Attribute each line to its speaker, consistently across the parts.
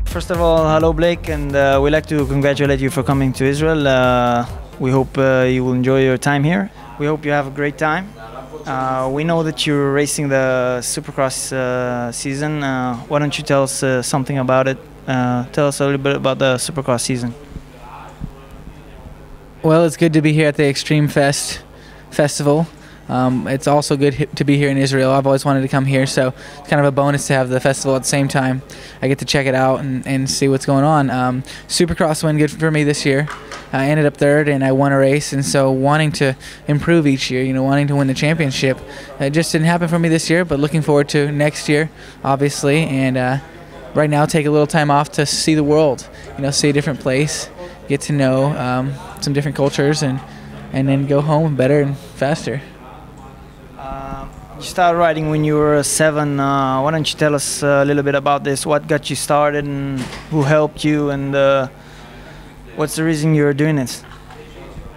Speaker 1: First of all, hello Blake, and we'd like to congratulate you for coming to Israel. We hope you will enjoy your time here. We hope you have a great time. We know that you're racing the Supercross season. Why don't you tell us something about it? Tell us a little bit about the Supercross season.
Speaker 2: Well, it's good to be here at the Extreme Festival. It's also good to be here in Israel. I've always wanted to come here, so it's kind of a bonus to have the festival at the same time. I get to check it out and see what's going on. Supercross went good for me this year. I ended up third and I won a race, and so wanting to improve each year, wanting to win the championship. It just didn't happen for me this year, but looking forward to next year, obviously, and right now take a little time off to see the world, see a different place, get to know some different cultures, and then go home better and faster.
Speaker 1: You started riding when you were 7. Why don't you tell us a little bit about this? What got you started and who helped you, and what's the reason you're doing this?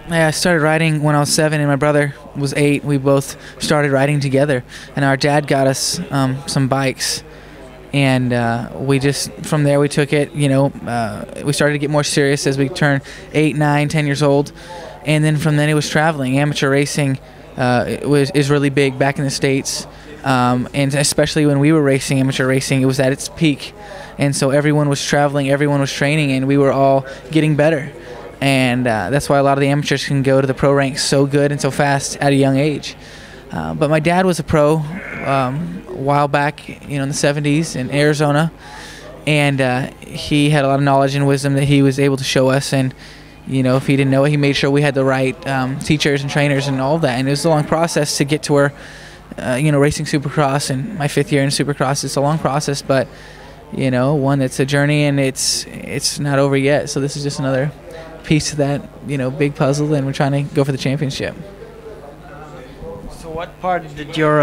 Speaker 2: Yeah, I started riding when I was 7 and my brother was 8. We both started riding together, and our dad got us some bikes, and we just, from there we took it, we started to get more serious as we turned 8, 9, 10 years old, and then from then it was traveling. Amateur racing is really big back in the States, and especially when we were racing amateur racing, it was at its peak, and so everyone was traveling, everyone was training, and we were all getting better, and that's why a lot of the amateurs can go to the pro ranks so good and so fast at a young age. But my dad was a pro a while back, in the 70s in Arizona, and he had a lot of knowledge and wisdom that he was able to show us, and if he didn't know it, he made sure we had the right teachers and trainers and all of that. And it was a long process to get to where, racing Supercross, and my 5th year in Supercross, it's a long process, but, one that's a journey, and it's not over yet. So this is just another piece of that, big puzzle, and we're trying to go for the championship.
Speaker 1: So what part did your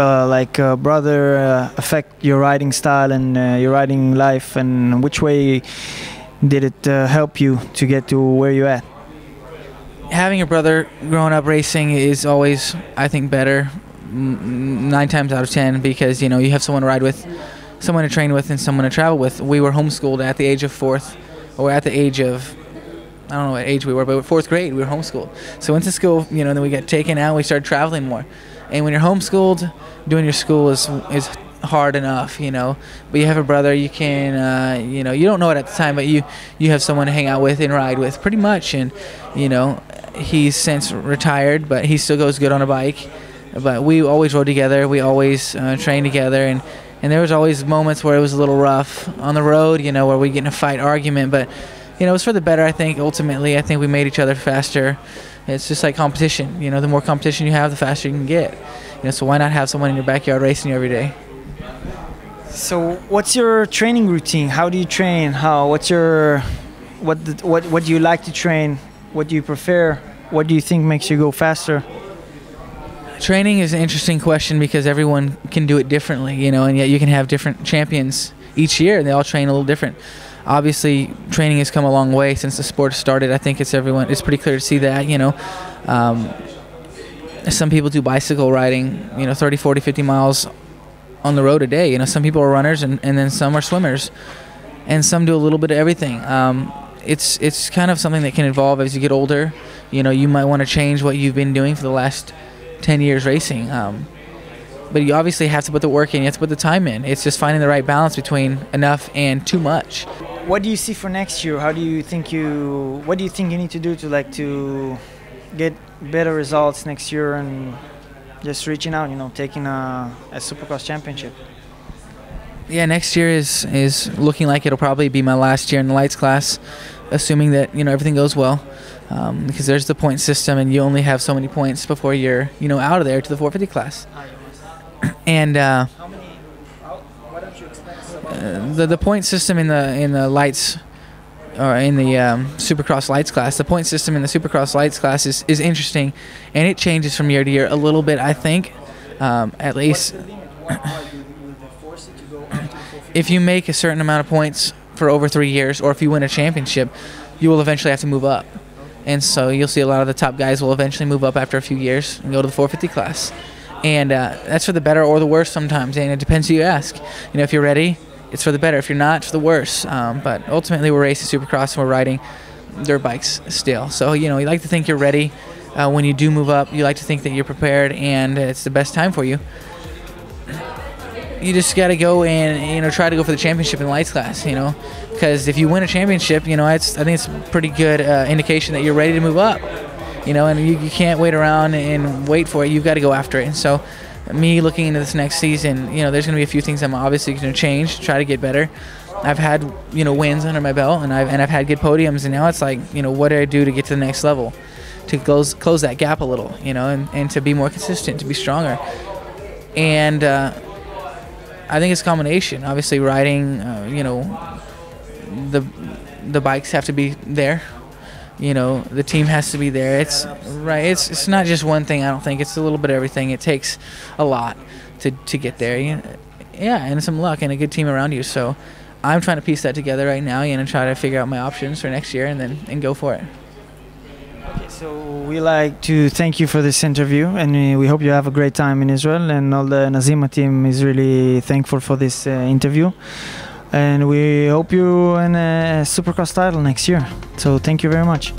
Speaker 1: brother affect your riding style and your riding life, and which way did it help you to get to where you're at?
Speaker 2: Having a brother growing up racing is always, I think, better 9 times out of 10, because you have someone to ride with, someone to train with, and someone to travel with. We were homeschooled at the age of 4th, or at the age of, I don't know what age we were, but 4th grade we were homeschooled. So went to school, then we got taken out, we started traveling more. And when you're homeschooled, doing your school is hard enough, but you have a brother, you can, you don't know it at the time, but you have someone to hang out with and ride with pretty much, and he's since retired, but he still goes good on a bike. But we always rode together, we always trained together, and there was always moments where it was a little rough on the road, where we get in a fight, argument, but it was for the better. I think ultimately, I think we made each other faster. It's just like competition, the more competition you have, the faster you can get, so why not have someone in your backyard racing you every day?
Speaker 1: So what's your training routine? How do you train? What do you like to train? What do you prefer? What do you think makes you go faster?
Speaker 2: Training is an interesting question, because everyone can do it differently, and yet you can have different champions each year, and they all train a little different. Obviously, training has come a long way since the sport started. I think it's pretty clear to see that, some people do bicycle riding, 30, 40, 50 miles on the road a day. Some people are runners, and then some are swimmers, and some do a little bit of everything. It's kind of something that can evolve as you get older. You might want to change what you've been doing for the last 10 years racing, but you obviously have to put the work in, you have to put the time in. It's just finding the right balance between enough and too much.
Speaker 1: What do you see for next year? What do you think you need to do to get better results next year, and just reaching out, taking a Supercross championship?
Speaker 2: Yeah, next year is looking like it'll probably be my last year in the lights class, assuming that everything goes well, because there's the point system, and you only have so many points before you're out of there to the 450 class. And
Speaker 1: what don't you expect?
Speaker 2: The point system in the lights, or in the Supercross lights class, the point system in the Supercross lights class is interesting, and it changes from year to year a little bit, I think, at least. If you make a certain amount of points for over 3 years, or if you win a championship, you will eventually have to move up. And so you'll see a lot of the top guys will eventually move up after a few years and go to the 450 class. And that's for the better or the worse sometimes, and it depends who you ask. You know, if you're ready, it's for the better. If you're not, it's for the worse. But ultimately, we're racing Supercross and we're riding dirt bikes still. So, you know, you like to think you're ready. When you do move up, you like to think that you're prepared and it's the best time for you. You just got to go and, you know, try to go for the championship in the lights class, you know, because if you win a championship, you know, I think it's a pretty good indication that you're ready to move up, you know, and you can't wait around and wait for it. You've got to go after it. And so me looking into this next season, you know, there's going to be a few things I'm obviously going to change, try to get better. I've had, you know, wins under my belt, and I've had good podiums, and now it's like, you know, what do I do to get to the next level, to close that gap a little, you know, and to be more consistent, to be stronger. And I think it's a combination. Obviously, riding, you know, the bikes have to be there. You know, the team has to be there. It's right. It's not just one thing. I don't think it's a little bit of everything. It takes a lot to get there. Yeah, and some luck and a good team around you. So I'm trying to piece that together right now and try to figure out my options for next year and go for it.
Speaker 1: Okay, so we like to thank you for this interview, and we hope you have a great time in Israel, and all the nazzima team is really thankful for this interview, and we hope you in a Supercross title next year. So thank you very much.